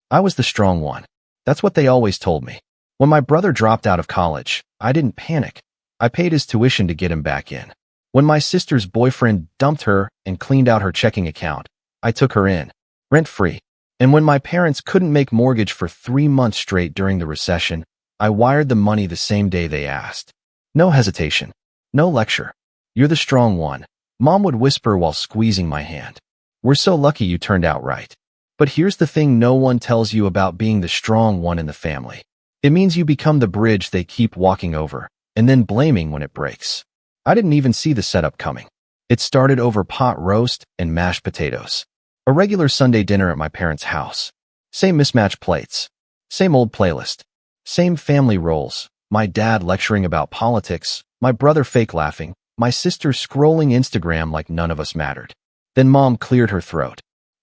I was the strong one. That's what they always told me. When my brother dropped out of college, I didn't panic. I paid his tuition to get him back in. When my sister's boyfriend dumped her and cleaned out her checking account, I took her in, rent-free. And when my parents couldn't make mortgage for 3 months straight during the recession, I wired the money the same day they asked. No hesitation. No lecture. You're the strong one, Mom would whisper while squeezing my hand. We're so lucky you turned out right. But here's the thing no one tells you about being the strong one in the family. It means you become the bridge they keep walking over, and then blaming when it breaks. I didn't even see the setup coming. It started over pot roast and mashed potatoes. A regular Sunday dinner at my parents' house. Same mismatched plates. Same old playlist. Same family roles. My dad lecturing about politics, my brother fake laughing, my sister scrolling Instagram like none of us mattered. Then Mom cleared her throat.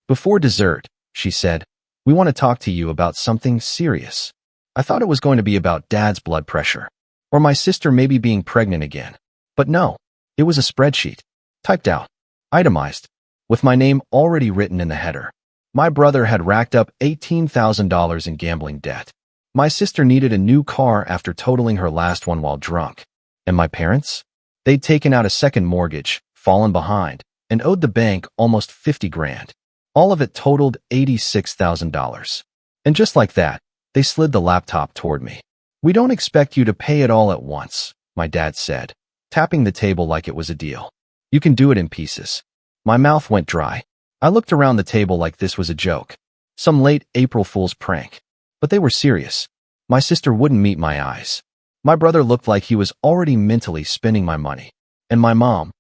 Before dessert, she said, "We want to talk to you about something serious." I thought it was going to be about Dad's blood pressure, or my sister maybe being pregnant again. But no, it was a spreadsheet, typed out, itemized, with my name already written in the header. My brother had racked up $18,000 in gambling debt. My sister needed a new car after totaling her last one while drunk. And my parents? They'd taken out a second mortgage, fallen behind, and owed the bank almost 50 grand. All of it totaled $86,000. And just like that, they slid the laptop toward me. "We don't expect you to pay it all at once," my dad said, tapping the table like it was a deal. "You can do it in pieces." My mouth went dry. I looked around the table like this was a joke, some late April Fool's prank. But they were serious. My sister wouldn't meet my eyes. My brother looked like he was already mentally spending my money. And my mom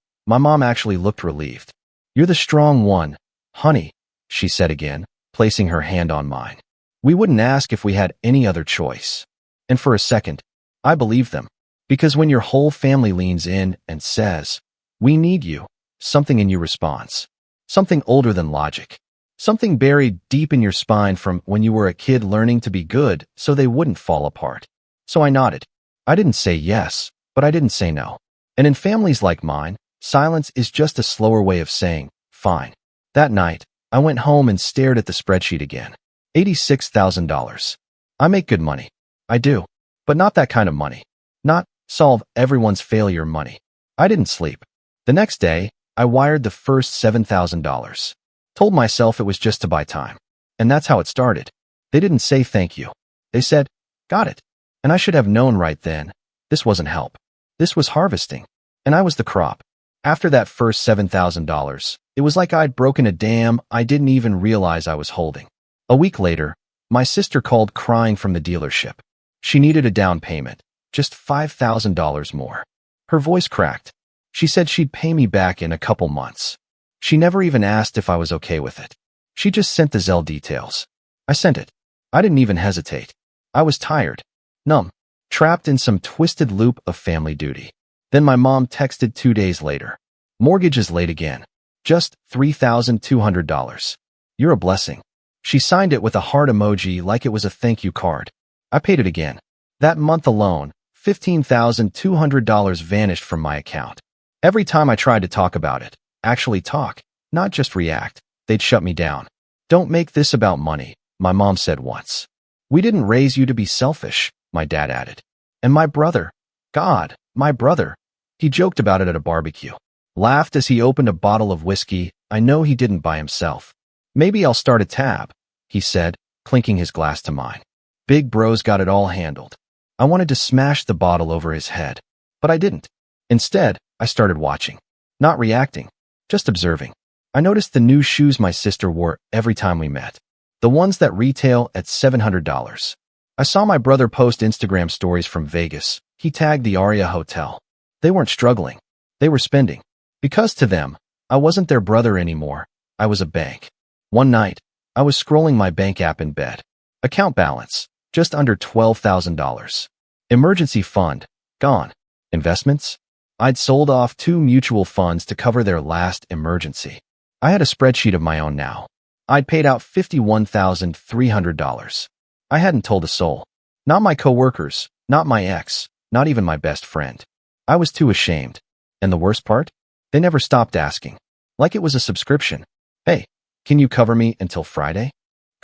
actually looked relieved. "You're the strong one, honey," she said again, placing her hand on mine. We wouldn't ask if we had any other choice. And for a second, I believed them. Because when your whole family leans in and says, "We need you," something in you responds. Something older than logic. Something buried deep in your spine from when you were a kid learning to be good so they wouldn't fall apart. So I nodded. I didn't say yes, but I didn't say no. And in families like mine, silence is just a slower way of saying, fine. That night, I went home and stared at the spreadsheet again. $86,000. I make good money. I do. But not that kind of money. Not solve everyone's failure money. I didn't sleep. The next day, I wired the first $7,000. Told myself it was just to buy time. And that's how it started. They didn't say thank you. They said, got it. And I should have known right then. This wasn't help. This was harvesting. And I was the crop. After that first $7,000, it was like I'd broken a dam I didn't even realize I was holding. A week later, my sister called crying from the dealership. She needed a down payment, just $5,000 more. Her voice cracked. She said she'd pay me back in a couple months. She never even asked if I was okay with it. She just sent the Zelle details. I sent it. I didn't even hesitate. I was tired, numb, trapped in some twisted loop of family duty. Then my mom texted 2 days later. Mortgage is late again. Just $3,200. You're a blessing. She signed it with a heart emoji like it was a thank you card. I paid it again. That month alone, $15,200 vanished from my account. Every time I tried to talk about it, actually talk, not just react, they'd shut me down. Don't make this about money, my mom said once. We didn't raise you to be selfish, my dad added. And my brother, God, my brother, he joked about it at a barbecue. Laughed as he opened a bottle of whiskey I know he didn't buy himself. Maybe I'll start a tab, he said, clinking his glass to mine. Big bro's got it all handled. I wanted to smash the bottle over his head, but I didn't. Instead, I started watching. Not reacting, just observing. I noticed the new shoes my sister wore every time we met. The ones that retail at $700. I saw my brother post Instagram stories from Vegas. He tagged the Aria Hotel. They weren't struggling. They were spending. Because to them, I wasn't their brother anymore. I was a bank. One night, I was scrolling my bank app in bed. Account balance, just under $12,000. Emergency fund, gone. Investments? I'd sold off 2 mutual funds to cover their last emergency. I had a spreadsheet of my own now. I'd paid out $51,300. I hadn't told a soul. Not my coworkers, not my ex, not even my best friend. I was too ashamed. And the worst part? They never stopped asking. Like it was a subscription. Hey, can you cover me until Friday?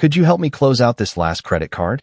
Could you help me close out this last credit card?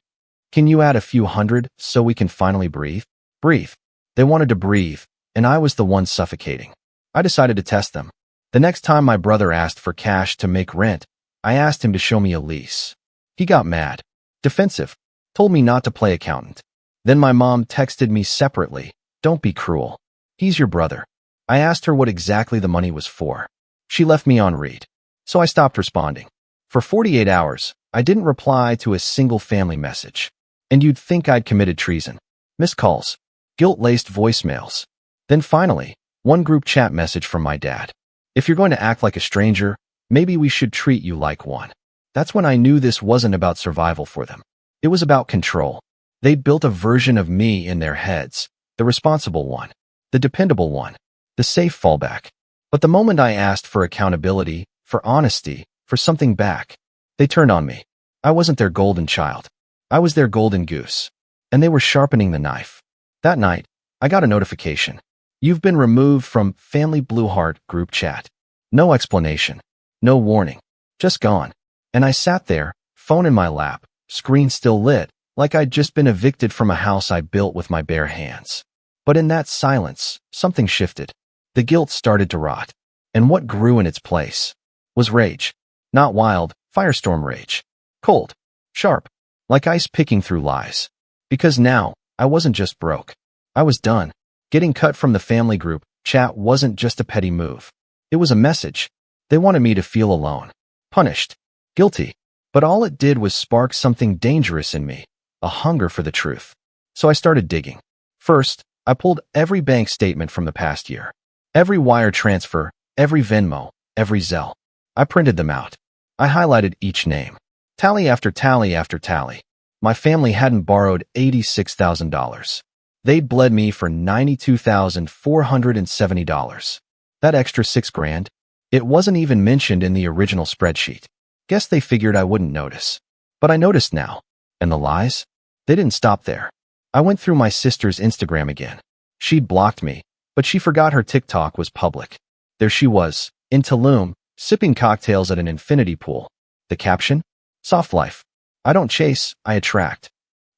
Can you add a few hundred so we can finally breathe? Breathe. They wanted to breathe, and I was the one suffocating. I decided to test them. The next time my brother asked for cash to make rent, I asked him to show me a lease. He got mad, defensive, told me not to play accountant. Then my mom texted me separately, "Don't be cruel. He's your brother." I asked her what exactly the money was for. She left me on read, so I stopped responding. For 48 hours, I didn't reply to a single family message. And you'd think I'd committed treason. Missed calls, guilt-laced voicemails. Then finally, one group chat message from my dad. "If you're going to act like a stranger, maybe we should treat you like one." That's when I knew this wasn't about survival for them. It was about control. They'd built a version of me in their heads, the responsible one, the dependable one, the safe fallback. But the moment I asked for accountability, for honesty, for something back, they turned on me. I wasn't their golden child. I was their golden goose. And they were sharpening the knife. That night, I got a notification. "You've been removed from Family Blue Heart group chat." No explanation. No warning. Just gone. And I sat there, phone in my lap, screen still lit, like I'd just been evicted from a house I built with my bare hands. But in that silence, something shifted. The guilt started to rot. And what grew in its place was rage. Not wild, firestorm rage. Cold. Sharp. Like ice picking through lies. Because now, I wasn't just broke. I was done. Getting cut from the family group chat wasn't just a petty move. It was a message. They wanted me to feel alone. Punished. Guilty. But all it did was spark something dangerous in me. A hunger for the truth. So I started digging. First, I pulled every bank statement from the past year. Every wire transfer, every Venmo, every Zelle. I printed them out. I highlighted each name. Tally after tally after tally. My family hadn't borrowed $86,000. They'd bled me for $92,470. That extra $6,000, it wasn't even mentioned in the original spreadsheet. Guess they figured I wouldn't notice. But I noticed now. And the lies? They didn't stop there. I went through my sister's Instagram again. She'd blocked me, but she forgot her TikTok was public. There she was, in Tulum, sipping cocktails at an infinity pool. The caption? Soft life. I don't chase, I attract.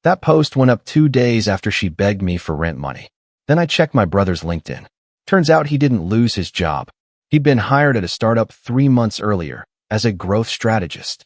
That post went up 2 days after she begged me for rent money. Then I checked my brother's LinkedIn. Turns out he didn't lose his job. He'd been hired at a startup 3 months earlier as a growth strategist.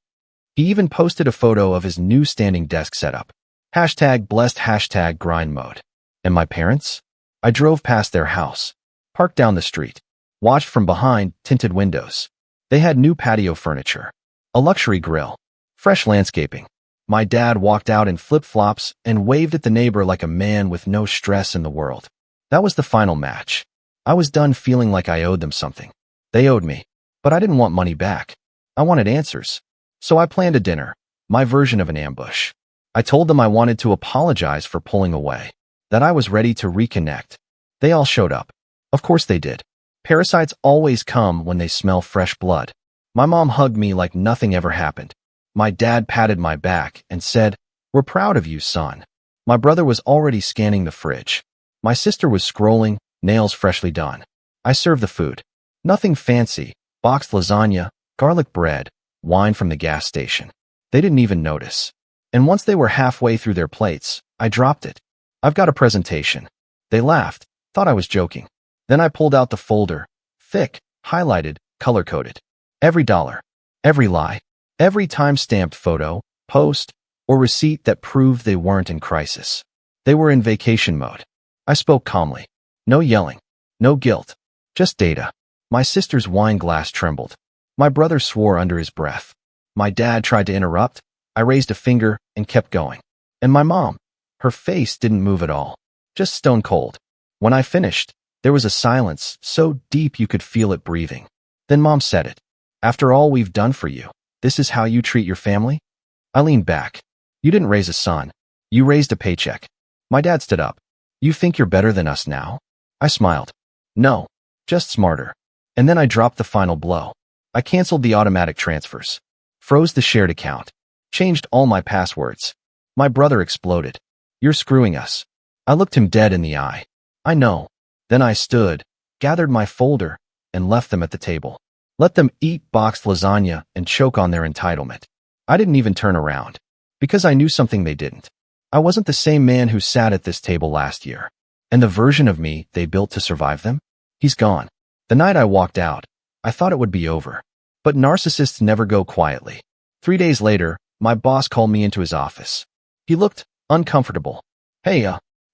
He even posted a photo of his new standing desk setup. Hashtag blessed, hashtag grind mode. And my parents? I drove past their house, parked down the street, watched from behind tinted windows. They had new patio furniture, a luxury grill, fresh landscaping. My dad walked out in flip-flops and waved at the neighbor like a man with no stress in the world. That was the final match. I was done feeling like I owed them something. They owed me, but I didn't want money back. I wanted answers. So I planned a dinner, my version of an ambush. I told them I wanted to apologize for pulling away, that I was ready to reconnect. They all showed up. Of course they did. Parasites always come when they smell fresh blood. My mom hugged me like nothing ever happened. My dad patted my back and said, "We're proud of you, son." My brother was already scanning the fridge. My sister was scrolling, nails freshly done. I served the food. Nothing fancy, boxed lasagna, garlic bread, wine from the gas station. They didn't even notice. And once they were halfway through their plates, I dropped it. "I've got a presentation." They laughed, thought I was joking. Then I pulled out the folder, thick, highlighted, color-coded. Every dollar, every lie, every time-stamped photo, post, or receipt that proved they weren't in crisis. They were in vacation mode. I spoke calmly. No yelling, no guilt, just data. My sister's wine glass trembled. My brother swore under his breath. My dad tried to interrupt. I raised a finger and kept going. And my mom, her face didn't move at all, just stone cold. When I finished, there was a silence so deep you could feel it breathing. Then Mom said it. "After all we've done for you, this is how you treat your family?" I leaned back. "You didn't raise a son. You raised a paycheck." My dad stood up. "You think you're better than us now?" I smiled. "No, just smarter." And then I dropped the final blow. I canceled the automatic transfers, froze the shared account, changed all my passwords. My brother exploded. "You're screwing us." I looked him dead in the eye. "I know." Then I stood, gathered my folder, and left them at the table. Let them eat boxed lasagna and choke on their entitlement. I didn't even turn around. Because I knew something they didn't. I wasn't the same man who sat at this table last year. And the version of me they built to survive them? He's gone. The night I walked out, I thought it would be over. But narcissists never go quietly. 3 days later, my boss called me into his office. He looked uncomfortable. Hey,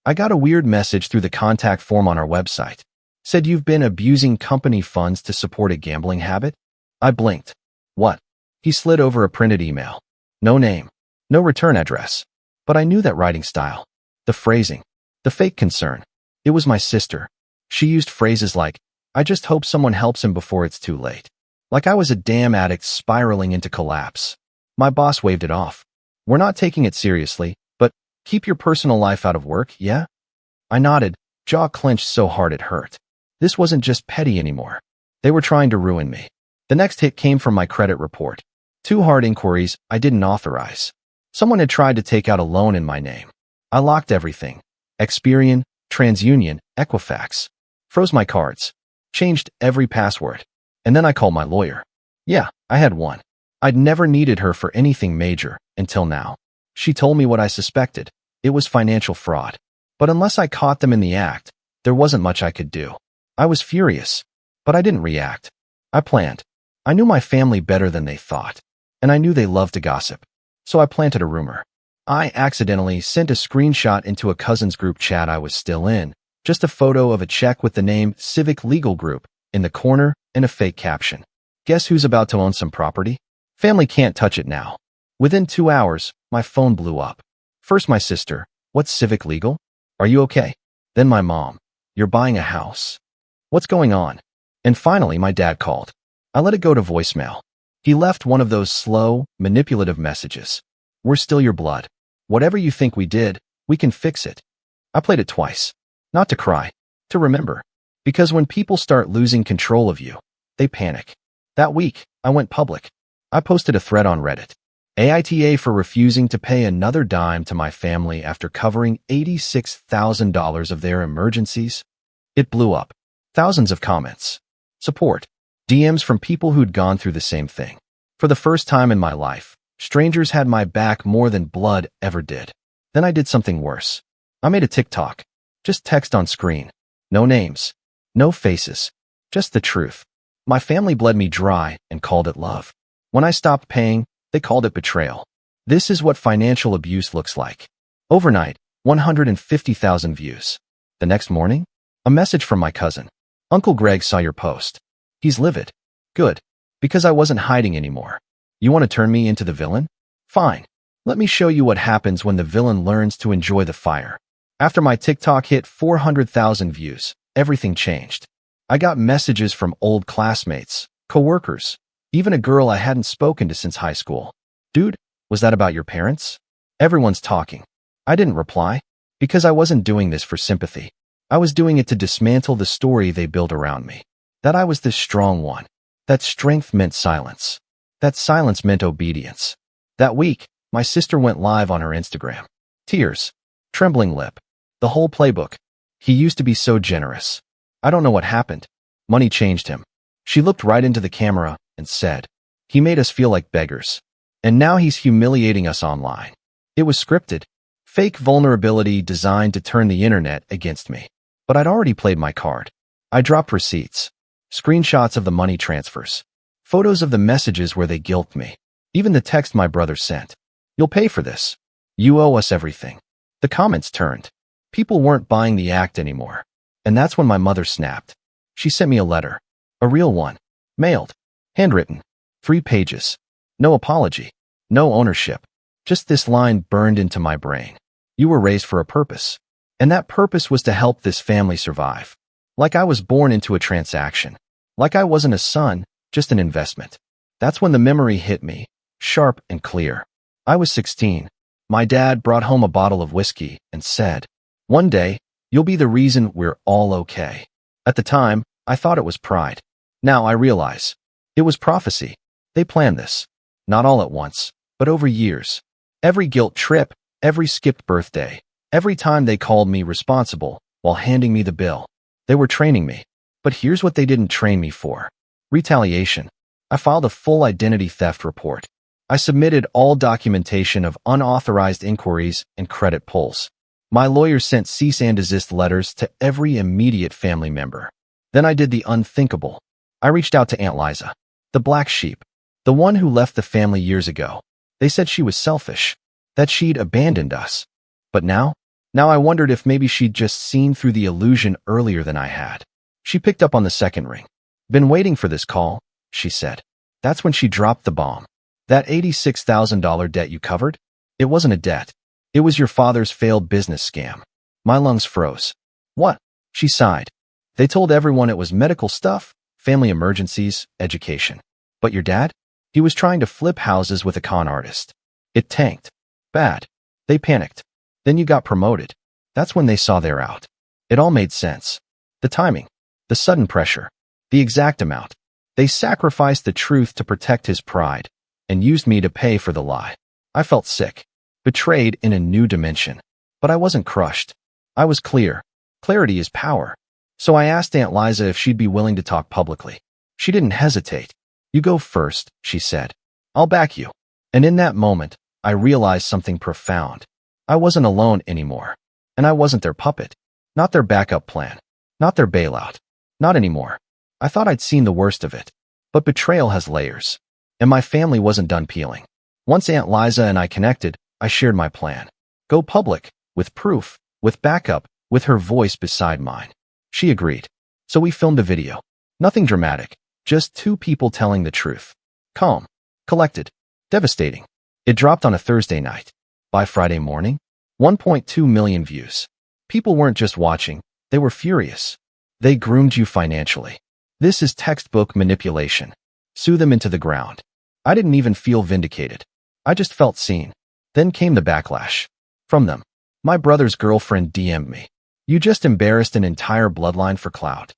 I got a weird message through the contact form on our website. Said you've been abusing company funds to support a gambling habit? I blinked. What? He slid over a printed email. No name. No return address. But I knew that writing style. The phrasing. The fake concern. It was my sister. She used phrases like, I just hope someone helps him before it's too late. Like I was a damn addict spiraling into collapse. My boss waved it off. We're not taking it seriously, but keep your personal life out of work, yeah? I nodded, jaw clenched so hard it hurt. This wasn't just petty anymore. They were trying to ruin me. The next hit came from my credit report. 2 hard inquiries I didn't authorize. Someone had tried to take out a loan in my name. I locked everything. Experian, TransUnion, Equifax. Froze my cards. Changed every password. And then I called my lawyer. Yeah, I had one. I'd never needed her for anything major, until now. She told me what I suspected. It was financial fraud. But unless I caught them in the act, there wasn't much I could do. I was furious. But I didn't react. I planned. I knew my family better than they thought. And I knew they loved to gossip. So I planted a rumor. I accidentally sent a screenshot into a cousin's group chat I was still in, just a photo of a check with the name Civic Legal Group in the corner and a fake caption. Guess who's about to own some property? Family can't touch it now. Within 2 hours, my phone blew up. First my sister, what's Civic Legal? Are you okay? Then my mom, you're buying a house. What's going on? And finally my dad called. I let it go to voicemail. He left one of those slow, manipulative messages. We're still your blood. Whatever you think we did, we can fix it. I played it twice. Not to cry, to remember. Because when people start losing control of you, they panic. That week, I went public. I posted a thread on Reddit. AITA for refusing to pay another dime to my family after covering $86,000 of their emergencies. It blew up. Thousands of comments. Support. DMs from people who'd gone through the same thing. For the first time in my life, strangers had my back more than blood ever did. Then I did something worse. I made a TikTok. Just text on screen. No names. No faces. Just the truth. My family bled me dry and called it love. When I stopped paying, they called it betrayal. This is what financial abuse looks like. Overnight, 150,000 views. The next morning, a message from my cousin. Uncle Greg saw your post. He's livid. Good. Because I wasn't hiding anymore. You want to turn me into the villain? Fine. Let me show you what happens when the villain learns to enjoy the fire. After my TikTok hit 400,000 views, everything changed. I got messages from old classmates, coworkers, even a girl I hadn't spoken to since high school. Dude, was that about your parents? Everyone's talking. I didn't reply. Because I wasn't doing this for sympathy. I was doing it to dismantle the story they built around me. That I was this strong one. That strength meant silence. That silence meant obedience. That week, my sister went live on her Instagram. Tears. Trembling lip. The whole playbook. He used to be so generous. I don't know what happened. Money changed him. She looked right into the camera and said, he made us feel like beggars. And now he's humiliating us online. It was scripted. Fake vulnerability designed to turn the internet against me. But I'd already played my card. I dropped receipts. Screenshots of the money transfers. Photos of the messages where they guilt me. Even the text my brother sent. You'll pay for this. You owe us everything. The comments turned. People weren't buying the act anymore. And that's when my mother snapped. She sent me a letter. A real one. Mailed. Handwritten. 3 pages. No apology. No ownership. Just this line burned into my brain. You were raised for a purpose. And that purpose was to help this family survive. Like I was born into a transaction. Like I wasn't a son, just an investment. That's when the memory hit me, sharp and clear. I was 16. My dad brought home a bottle of whiskey and said, one day, you'll be the reason we're all okay. At the time, I thought it was pride. Now I realize. It was prophecy. They planned this. Not all at once, but over years. Every guilt trip, every skipped birthday, every time they called me responsible while handing me the bill. They were training me. But here's what they didn't train me for. Retaliation. I filed a full identity theft report. I submitted all documentation of unauthorized inquiries and credit pulls. My lawyer sent cease and desist letters to every immediate family member. Then I did the unthinkable. I reached out to Aunt Liza, the black sheep, the one who left the family years ago. They said she was selfish, that she'd abandoned us. But now I wondered if maybe she'd just seen through the illusion earlier than I had. She picked up on the second ring. "Been waiting for this call," she said. That's when she dropped the bomb. "That $86,000 debt you covered? It wasn't a debt. It was your father's failed business scam." My lungs froze. "What?" She sighed. "They told everyone it was medical stuff, family emergencies, education. But your dad? He was trying to flip houses with a con artist. It tanked. Bad. They panicked. Then you got promoted. That's when they saw they're out." It all made sense. The timing, the sudden pressure, the exact amount. They sacrificed the truth to protect his pride and used me to pay for the lie. I felt sick, betrayed in a new dimension. But I wasn't crushed. I was clear. Clarity is power. So I asked Aunt Liza if she'd be willing to talk publicly. She didn't hesitate. "You go first," she said. "I'll back you." And in that moment, I realized something profound. I wasn't alone anymore. And I wasn't their puppet. Not their backup plan. Not their bailout. Not anymore. I thought I'd seen the worst of it. But betrayal has layers. And my family wasn't done peeling. Once Aunt Liza and I connected, I shared my plan. Go public, with proof, with backup, with her voice beside mine. She agreed. So we filmed a video. Nothing dramatic, just two people telling the truth. Calm, collected, devastating. It dropped on a Thursday night. By Friday morning, 1.2 million views. People weren't just watching, they were furious. They groomed you financially. This is textbook manipulation. Sue them into the ground. I didn't even feel vindicated. I just felt seen. Then came the backlash. From them. My brother's girlfriend DM'd me. "You just embarrassed an entire bloodline for clout."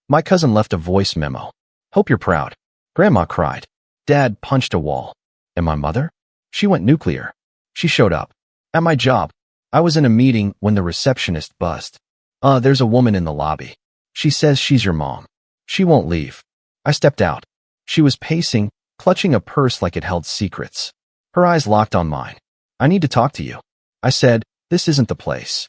My cousin left a voice memo. "Hope you're proud." Grandma cried. Dad punched a wall. And my mother? She went nuclear. She showed up. At my job. I was in a meeting when the receptionist buzzed. There's a woman in the lobby. She says she's your mom. She won't leave." I stepped out. She was pacing, clutching a purse like it held secrets. Her eyes locked on mine. "I need to talk to you." I said, "This isn't the place."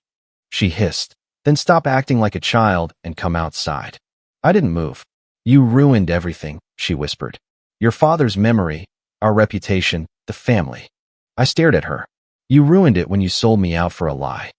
She hissed. "Then stop acting like a child and come outside." I didn't move. "You ruined everything," she whispered. "Your father's memory, our reputation, the family." I stared at her. "You ruined it when you sold me out for a lie."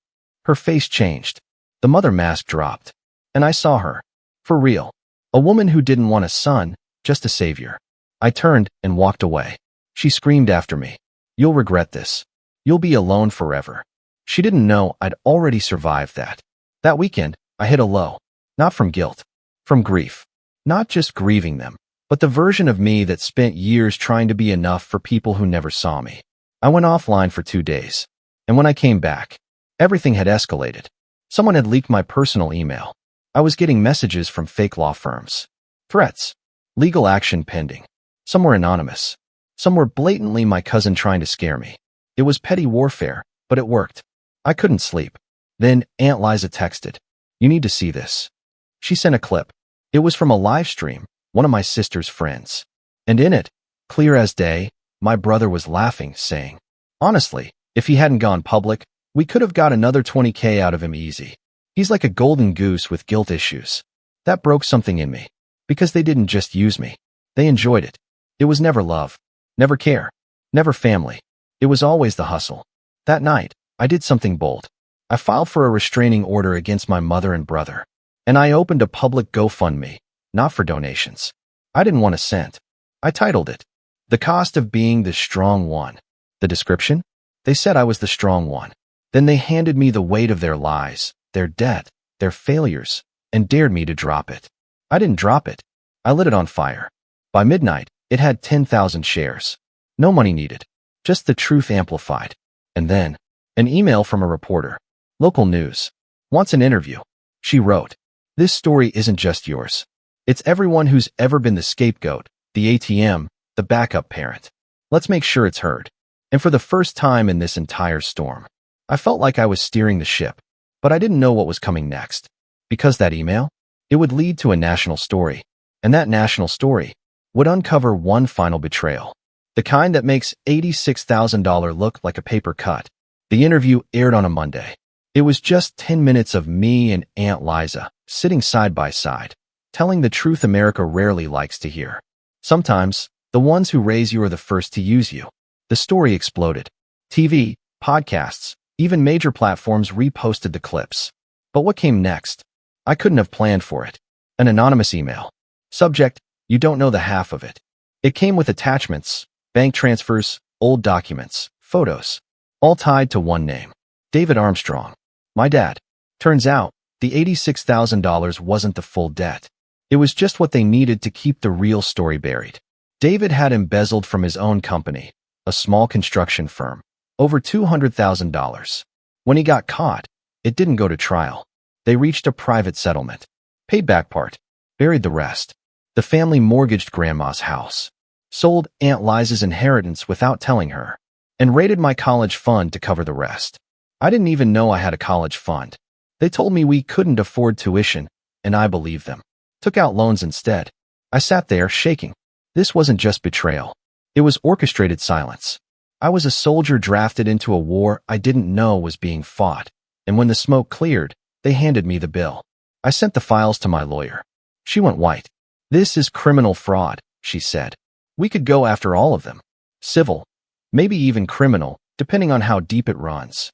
Her face changed. The mother mask dropped. And I saw her. For real. A woman who didn't want a son, just a savior. I turned and walked away. She screamed after me. "You'll regret this. You'll be alone forever." She didn't know I'd already survived that. That weekend, I hit a low. Not from guilt. From grief. Not just grieving them, but the version of me that spent years trying to be enough for people who never saw me. I went offline for 2 days. And when I came back, everything had escalated. Someone had leaked my personal email. I was getting messages from fake law firms. Threats. Legal action pending. Some were anonymous. Some were blatantly my cousin trying to scare me. It was petty warfare, but it worked. I couldn't sleep. Then Aunt Liza texted. "You need to see this." She sent a clip. It was from a live stream, one of my sister's friends. And in it, clear as day, my brother was laughing, saying, "Honestly, if he hadn't gone public, we could have got another 20K out of him easy. He's like a golden goose with guilt issues." That broke something in me. Because they didn't just use me. They enjoyed it. It was never love. Never care. Never family. It was always the hustle. That night, I did something bold. I filed for a restraining order against my mother and brother. And I opened a public GoFundMe, not for donations. I didn't want a cent. I titled it, "The Cost of Being the Strong One." The description? They said I was the strong one. Then they handed me the weight of their lies, their debt, their failures, and dared me to drop it. I didn't drop it. I lit it on fire. By midnight, it had 10,000 shares. No money needed. Just the truth amplified. And then, an email from a reporter. Local news. Wants an interview. She wrote, "This story isn't just yours. It's everyone who's ever been the scapegoat, the ATM, the backup parent. Let's make sure it's heard." And for the first time in this entire storm, I felt like I was steering the ship, but I didn't know what was coming next. Because that email, it would lead to a national story, and that national story would uncover one final betrayal. The kind that makes $86,000 look like a paper cut. The interview aired on a Monday. It was just 10 minutes of me and Aunt Liza sitting side by side, telling the truth America rarely likes to hear. Sometimes, the ones who raise you are the first to use you. The story exploded. TV, podcasts, even major platforms reposted the clips. But what came next? I couldn't have planned for it. An anonymous email. Subject, you don't know the half of it. It came with attachments, bank transfers, old documents, photos, all tied to one name. David Armstrong. My dad. Turns out, the $86,000 wasn't the full debt. It was just what they needed to keep the real story buried. David had embezzled from his own company, a small construction firm, over $200,000. When he got caught, it didn't go to trial. They reached a private settlement, paid back part, buried the rest. The family mortgaged Grandma's house, sold Aunt Liza's inheritance without telling her, and raided my college fund to cover the rest. I didn't even know I had a college fund. They told me we couldn't afford tuition, and I believed them. Took out loans instead. I sat there shaking. This wasn't just betrayal. It was orchestrated silence. I was a soldier drafted into a war I didn't know was being fought, and when the smoke cleared, they handed me the bill. I sent the files to my lawyer. She went white. This is criminal fraud, she said. We could go after all of them. Civil, maybe even criminal, depending on how deep it runs.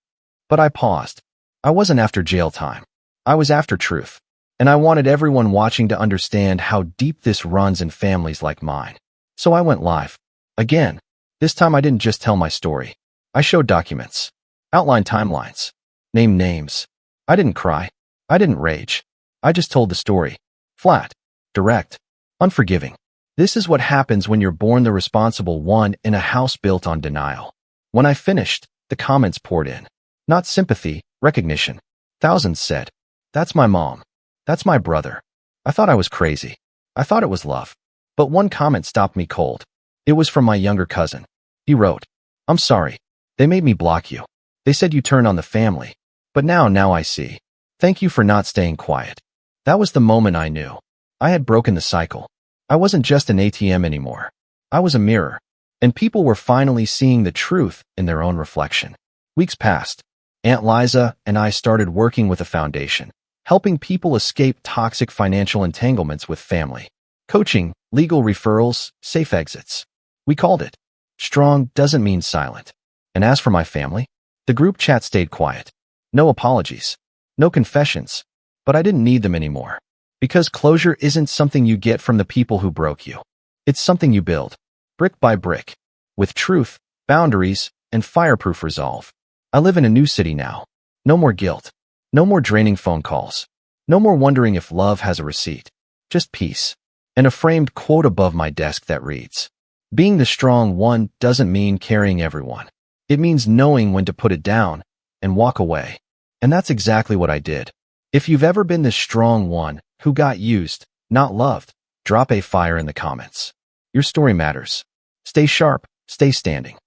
But I paused. I wasn't after jail time. I was after truth. And I wanted everyone watching to understand how deep this runs in families like mine. So I went live. Again, this time I didn't just tell my story. I showed documents, outlined timelines, named names. I didn't cry. I didn't rage. I just told the story. Flat, direct, unforgiving. This is what happens when you're born the responsible one in a house built on denial. When I finished, the comments poured in. Not sympathy, recognition. Thousands said, "That's my mom. That's my brother." I thought I was crazy. I thought it was love. But one comment stopped me cold. It was from my younger cousin. He wrote, "I'm sorry. They made me block you. They said you turned on the family. But now I see. Thank you for not staying quiet." That was the moment I knew. I had broken the cycle. I wasn't just an ATM anymore. I was a mirror. And people were finally seeing the truth in their own reflection. Weeks passed. Aunt Liza and I started working with a foundation, helping people escape toxic financial entanglements with family. Coaching, legal referrals, safe exits. We called it Strong Doesn't Mean Silent. And as for my family, the group chat stayed quiet. No apologies. No confessions. But I didn't need them anymore. Because closure isn't something you get from the people who broke you. It's something you build, brick by brick, with truth, boundaries, and fireproof resolve. I live in a new city now. No more guilt. No more draining phone calls. No more wondering if love has a receipt. Just peace. And a framed quote above my desk that reads, "Being the strong one doesn't mean carrying everyone. It means knowing when to put it down and walk away." And that's exactly what I did. If you've ever been the strong one who got used, not loved, drop a fire in the comments. Your story matters. Stay sharp, stay standing.